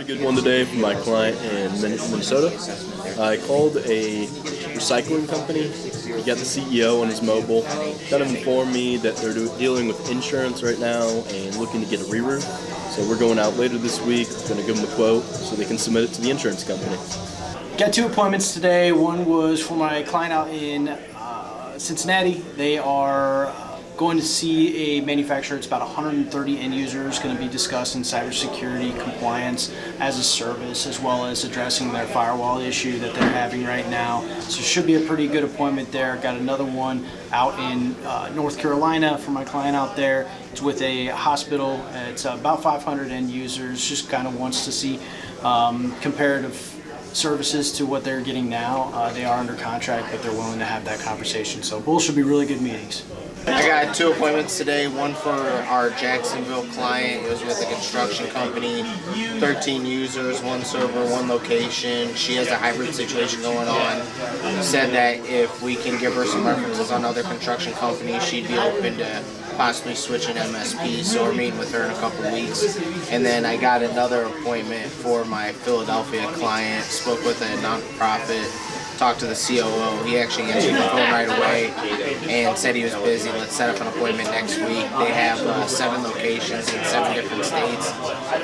pretty good one today from my client in Minnesota. I called a recycling company. He got the CEO on his mobile. Kind of informed me that they're dealing with insurance right now and looking to get a reroof. So we're going out later this week. Going to give them a quote so they can submit it to the insurance company. Got 2 appointments today. One was for my client out in Cincinnati. They are going to see a manufacturer. It's about 130 end users, going to be discussing cybersecurity compliance as a service, as well as addressing their firewall issue that they're having right now. So it should be a pretty good appointment there. Got another one out in North Carolina for my client out there. It's with a hospital. It's about 500 end users. Just kind of wants to see comparative services to what they're getting now. They are under contract, but they're willing to have that conversation. So both should be really good meetings. I got 2 appointments today, one for our Jacksonville client. It was with a construction company, 13 users, 1 server, 1 location. She has a hybrid situation going on. Said that if we can give her some references on other construction companies, she'd be open to possibly switching MSP, so we're meeting with her in a couple weeks. And then I got another appointment for my Philadelphia client, spoke with a nonprofit, talked to the COO. He actually answered the phone right away and said he was busy. Let's set up an appointment next week. They have 7 locations in 7 different states.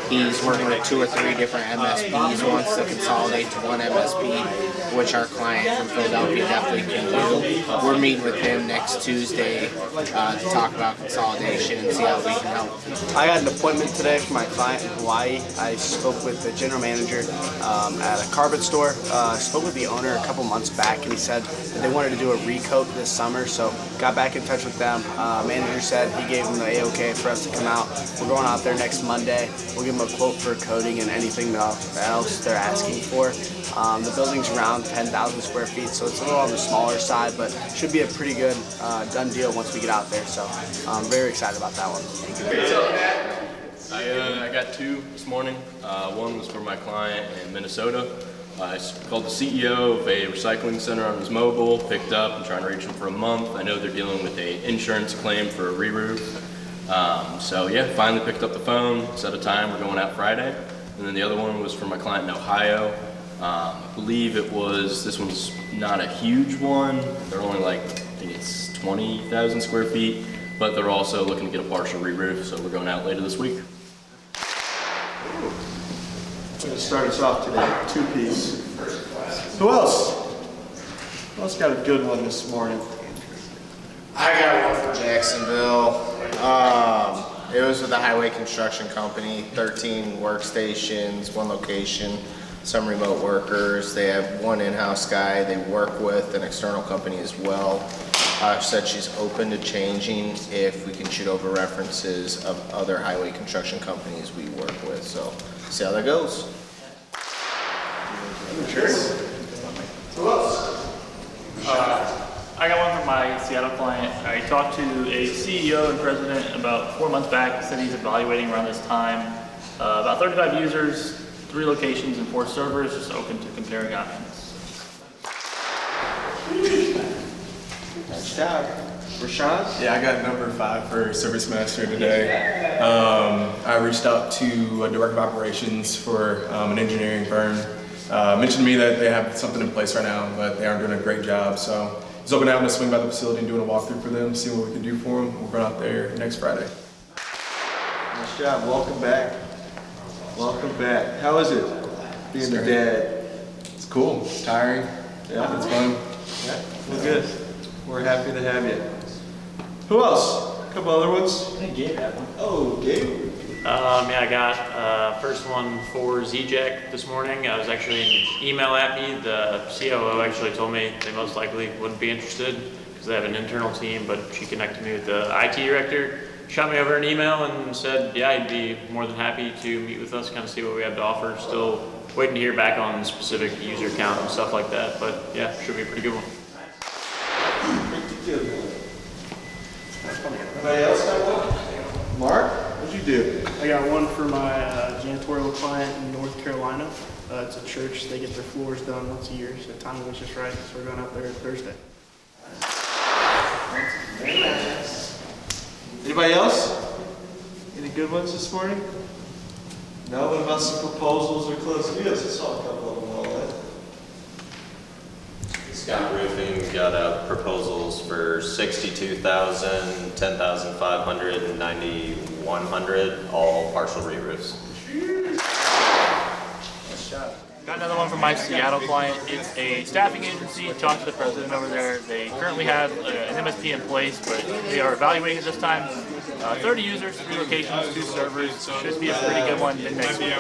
He's working with 2 or 3 different MSPs. Wants to consolidate to 1 MSP, which our client from Philadelphia definitely can do. We're meeting with him next Tuesday to talk about consolidation and see how we can help. I got an appointment today for my client in Hawaii. I spoke with the general manager at a carpet store. Spoke with the owner a couple months back, and he said that they wanted to do a recoat this summer, so got back in touch with them. Manager said he gave them the A-OK for us to come out. We're going out there next Monday. We'll give them a quote for coating and anything else they're asking for. The building's around 10,000 square feet, so it's a little on the smaller side, but should be a pretty good done deal once we get out there, so I'm very excited about that one. Thank you. I got 2 this morning. One was for my client in Minnesota. I called the CEO of a recycling center on his mobile, picked up, I'm trying to reach him for a month. I know they're dealing with an insurance claim for a re-roof. So yeah, finally picked up the phone, set a time, we're going out Friday. And then the other one was for my client in Ohio. I believe this one's not a huge one. They're only like, I think it's 20,000 square feet, but they're also looking to get a partial re-roof, so we're going out later this week. I'm going to start us off today, 2-piece. Who else? Who else got a good one this morning? I got one for Jacksonville. It was with a highway construction company, 13 workstations, 1 location, some remote workers. They have 1 in-house guy. They work with an external company as well. Said she's open to changing if we can shoot over references of other highway construction companies we work with. So see how that goes. Who else? I got one from my Seattle client. I talked to a CEO and president about 4 months back. He said he's evaluating around this time. About 35 users, 3 locations and 4 servers, just open to comparing options. Nice job. RaShaun? Yeah, I got number 5 for Service Master today. I reached out to a director of operations for an engineering firm. Mentioned to me that they have something in place right now, but they aren't doing a great job. So he's open to having to swing by the facility and doing a walkthrough for them, see what we can do for them. We're going out there next Friday. Nice job. Welcome back. Welcome back. How is it being the dad? It's cool. It's tiring. Yeah, it's fun. Yeah, well, good. We're happy to have you. Who else? A couple other ones? I think Gabe had one. Oh, Gabe. Yeah, I got first one for ZJack this morning. I was actually in email at me. The COO actually told me they most likely wouldn't be interested because they have an internal team, but she connected me with the IT director, shot me over an email and said, yeah, he'd be more than happy to meet with us, kind of see what we have to offer. Still waiting to hear back on specific user count and stuff like that, but yeah, should be a pretty good one. Pretty good one. Anybody else got one? Mark? What'd you do? I got one for my janitorial client in North Carolina. It's a church. They get their floors done once a year, so timing was just right. So we're going out there Thursday. Anybody else? Any good ones this morning? Now what about some proposals or closed deals? I saw a couple of them all that. Scott Roofing got proposals for 62,000, 10,500, and 9,100, all partial re-roofs. Got another one from my Seattle client. It's a staffing agency. Talked to the president over there. They currently have an MSP in place, but they are evaluating at this time. 30 users, 3 locations, 2 servers. Should be a pretty good one next week.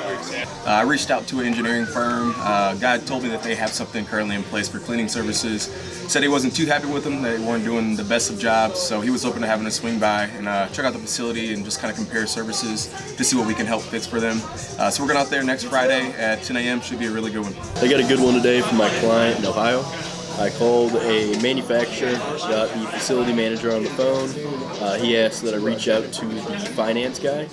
I reached out to an engineering firm. Guy told me that they have something currently in place for cleaning services. Said he wasn't too happy with them. They weren't doing the best of jobs, so he was open to having us swing by and check out the facility and just kind of compare services to see what we can help fix for them. So we're going out there next Friday at 10 a.m. Should be a really good one. I got a good one today from my client in Ohio. I called a manufacturer, got the facility manager on the phone. He asked that I reach out to the finance guy.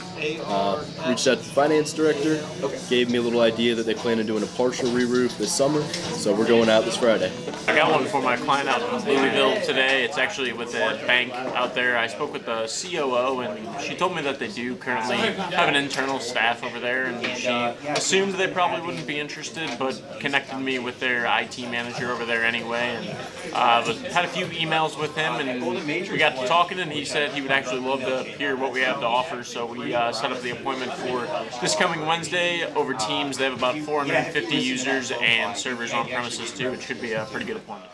Reached out to the finance director, gave me a little idea that they plan on doing a partial re-roof this summer, so we're going out this Friday. I got one for my client out in Louisville today. It's actually with a bank out there. I spoke with the COO, and she told me that they do currently have an internal staff over there, and she assumed they probably wouldn't be interested, but connected me with their IT manager over there anyway, and had a few emails with him, and we got to talking, and he said he would actually love to hear what we have to offer, so we set up the appointment for this coming Wednesday over Teams. They have about 450 users and servers on premises too. It should be a pretty good appointment.